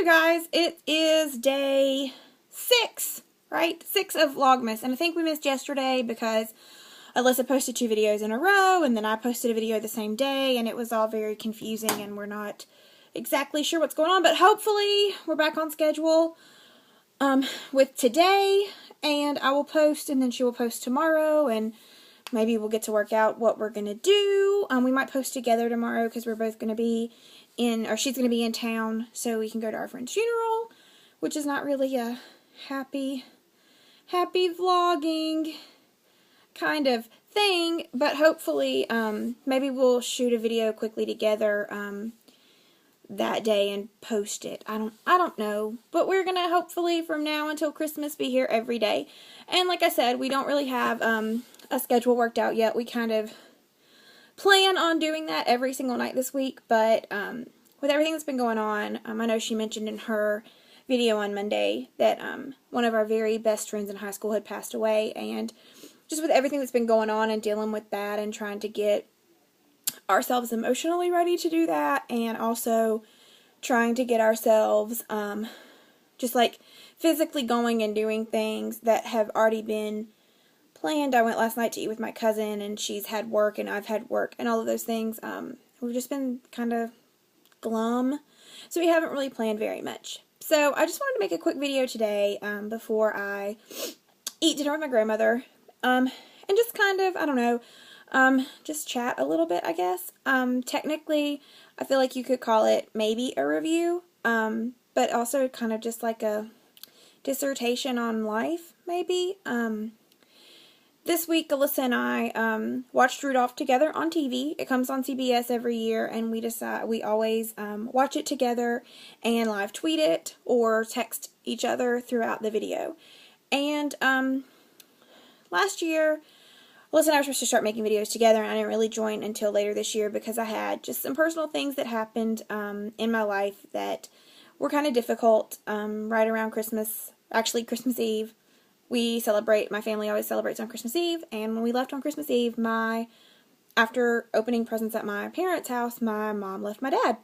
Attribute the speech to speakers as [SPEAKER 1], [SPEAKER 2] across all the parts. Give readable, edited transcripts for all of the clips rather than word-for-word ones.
[SPEAKER 1] guys, it is day 6, right? 6 of Vlogmas, and I think we missed yesterday because Alyssa posted 2 videos in a row, and then I posted a video the same day, and it was all very confusing, and we're not exactly sure what's going on, but hopefully we're back on schedule with today, and I will post, and then she will post tomorrow, and maybe we'll get to work out what we're going to do. We might post together tomorrow because we're both going to be or she's going to be in town, so we can go to our friend's funeral, which is not really a happy vlogging kind of thing, but hopefully, maybe we'll shoot a video quickly together, that day and post it. I don't know, but we're going to hopefully from now until Christmas be here every day. And like I said, we don't really have, a schedule worked out yet. We kind of plan on doing that every single night this week, but with everything that's been going on, I know she mentioned in her video on Monday that one of our very best friends in high school had passed away, and just with everything that's been going on and dealing with that and trying to get ourselves emotionally ready to do that, and also trying to get ourselves just like physically going and doing things that have already been planned. I went last night to eat with my cousin, and she's had work and I've had work and all of those things. We've just been kind of glum, so we haven't really planned very much. So I just wanted to make a quick video today before I eat dinner with my grandmother, and just kind of, I don't know, just chat a little bit, I guess. Technically, I feel like you could call it maybe a review, but also kind of just like a dissertation on life, maybe. This week, Alyssa and I watched Rudolph together on TV. It comes on CBS every year, and we always watch it together and live tweet it or text each other throughout the video. And last year, Alyssa and I were supposed to start making videos together, and I didn't really join until later this year because I had just some personal things that happened in my life that were kind of difficult right around Christmas, actually Christmas Eve. My family always celebrates on Christmas Eve, and when we left on Christmas Eve, after opening presents at my parents' house, my mom left my dad,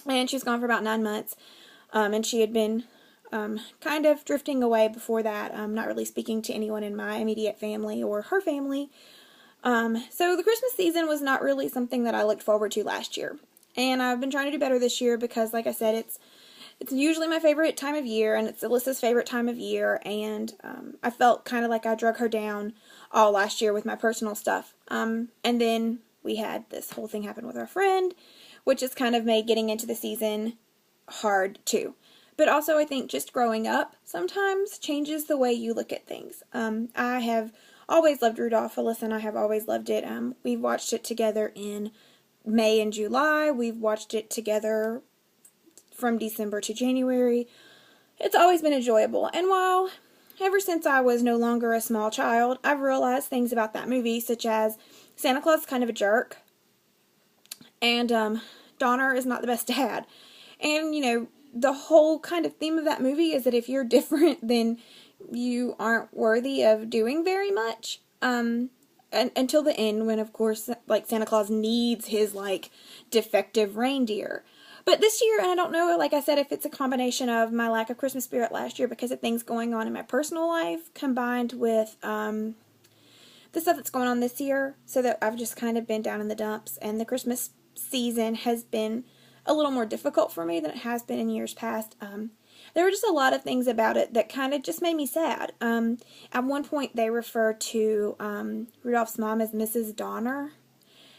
[SPEAKER 1] and she was gone for about 9 months, and she had been kind of drifting away before that, not really speaking to anyone in my immediate family or her family, so the Christmas season was not really something that I looked forward to last year, and I've been trying to do better this year because, like I said, it's usually my favorite time of year, and it's Alyssa's favorite time of year, and I felt kind of like I drug her down all last year with my personal stuff. And then we had this whole thing happen with our friend, which has kind of made getting into the season hard too. But also I think just growing up sometimes changes the way you look at things. I have always loved Rudolph. Alyssa and I have always loved it. We've watched it together in May and July. We've watched it together from December to January. It's always been enjoyable, and while ever since I was no longer a small child, I've realized things about that movie, such as Santa Claus is kind of a jerk, and Donner is not the best dad, and you know, the whole kind of theme of that movie is that if you're different, then you aren't worthy of doing very much, and until the end, when of course, like, Santa Claus needs his, like, defective reindeer. But this year, and I don't know, like I said, if it's a combination of my lack of Christmas spirit last year because of things going on in my personal life, combined with the stuff that's going on this year, so that I've just kind of been down in the dumps, and the Christmas season has been a little more difficult for me than it has been in years past. There were just a lot of things about it that kind of just made me sad. At one point, they referred to Rudolph's mom as Mrs. Donner,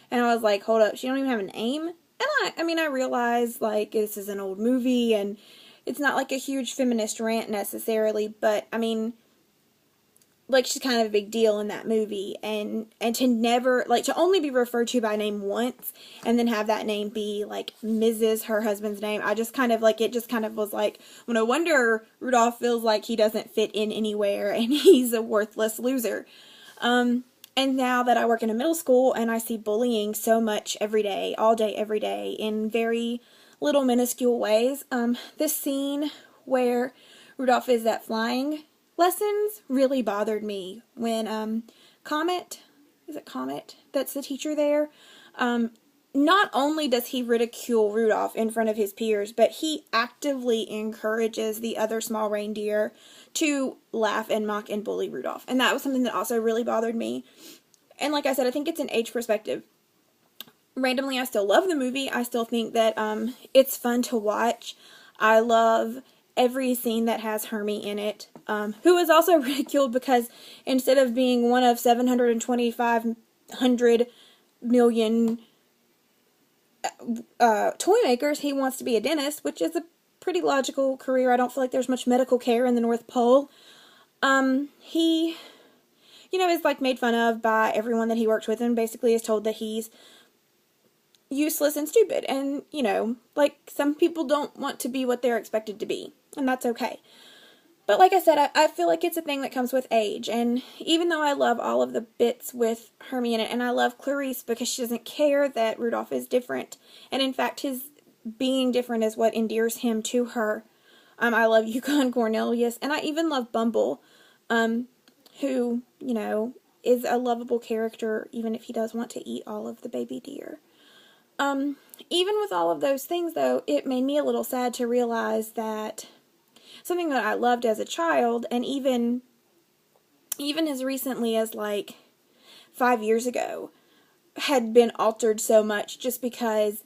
[SPEAKER 1] and I was like, hold up, she don't even have a name? And I mean, I realize, like, this is an old movie, and it's not, like, a huge feminist rant necessarily, but, I mean, like, she's kind of a big deal in that movie, and to never, like, to only be referred to by name once, and then have that name be, like, Mrs., her husband's name, I just kind of, like, it just kind of was like, well, no wonder Rudolph feels like he doesn't fit in anywhere, and he's a worthless loser. And now that I work in a middle school and I see bullying so much every day, all day, every day, in very little minuscule ways, this scene where Rudolph is at flying lessons really bothered me when Comet, is it Comet, that's the teacher there, not only does he ridicule Rudolph in front of his peers, but he actively encourages the other small reindeer to laugh and mock and bully Rudolph. And that was something that also really bothered me. And like I said, I think it's an age perspective. Randomly, I still love the movie. I still think that it's fun to watch. I love every scene that has Hermie in it, who is also ridiculed because instead of being one of 725 million toy makers, he wants to be a dentist, which is a pretty logical career. I don't feel like there's much medical care in the North Pole. He, is like made fun of by everyone that he worked with and basically is told that he's useless and stupid. And, like some people don't want to be what they're expected to be, and that's okay. But like I said, I feel like it's a thing that comes with age, and even though I love all of the bits with Hermie in it, and I love Clarice because she doesn't care that Rudolph is different, and in fact his being different is what endears him to her. I love Yukon Cornelius, and I even love Bumble, who, is a lovable character even if he does want to eat all of the baby deer. Even with all of those things, though, it made me a little sad to realize that something that I loved as a child, and even as recently as like 5 years ago, had been altered so much just because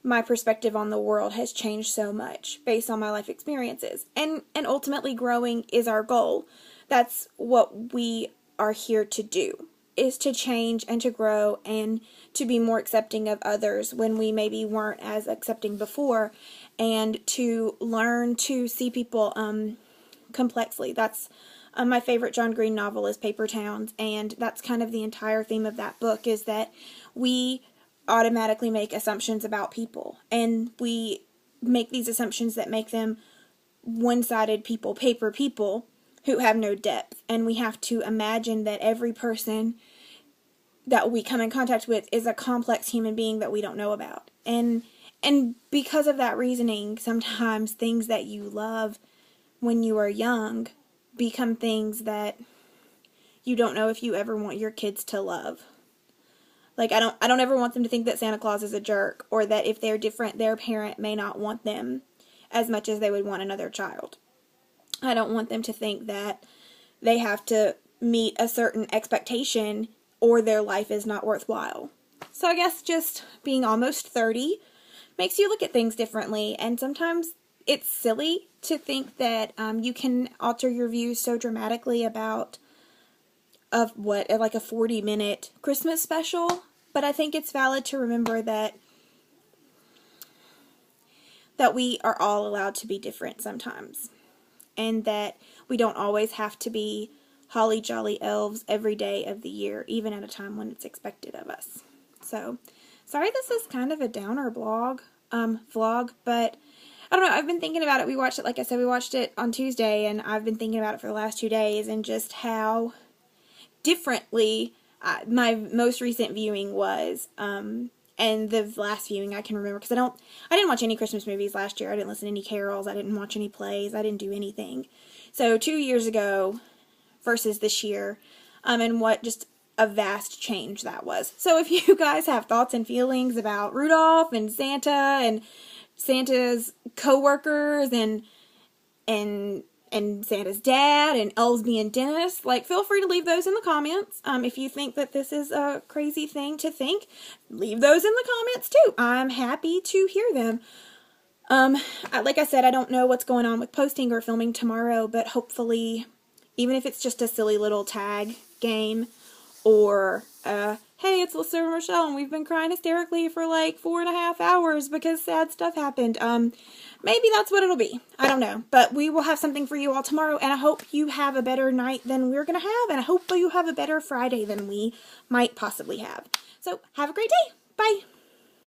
[SPEAKER 1] my perspective on the world has changed so much based on my life experiences. And ultimately growing is our goal. That's what we are here to do, is to change and to grow and to be more accepting of others when we maybe weren't as accepting before, and to learn to see people complexly. That's my favorite John Green novel is Paper Towns, and that's kind of the entire theme of that book, is that we automatically make assumptions about people, and we make these assumptions that make them one-sided people, paper people, who have no depth, and we have to imagine that every person that we come in contact with is a complex human being that we don't know about. And because of that reasoning, sometimes things that you love when you are young become things that you don't know if you ever want your kids to love. Like, I don't ever want them to think that Santa Claus is a jerk, or that if they're different, their parent may not want them as much as they would want another child. I don't want them to think that they have to meet a certain expectation or their life is not worthwhile. So I guess just being almost 30 makes you look at things differently, and sometimes it's silly to think that you can alter your views so dramatically like a 40-minute Christmas special. But I think it's valid to remember that we are all allowed to be different sometimes, and that we don't always have to be holly jolly elves every day of the year, even at a time when it's expected of us. So, sorry this is kind of a downer vlog, but I don't know, I've been thinking about it. We watched it, like I said, we watched it on Tuesday, and I've been thinking about it for the last 2 days, and just how differently my most recent viewing was, and the last viewing I can remember, because I didn't watch any Christmas movies last year. I didn't listen to any carols. I didn't watch any plays. I didn't do anything. So 2 years ago versus this year, and what just a vast change that was. So if you guys have thoughts and feelings about Rudolph and Santa's co-workers and Santa's dad and elves being dentists, feel free to leave those in the comments. If you think that this is a crazy thing to think, leave those in the comments too. I'm happy to hear them. Like I said, I don't know what's going on with posting or filming tomorrow, but hopefully, even if it's just a silly little tag game, or, hey, it's Lisa and Rochelle, and we've been crying hysterically for 4.5 hours because sad stuff happened. Maybe that's what it'll be. I don't know. But we will have something for you all tomorrow, and I hope you have a better night than we're going to have, and I hope you have a better Friday than we might possibly have. So, have a great day. Bye.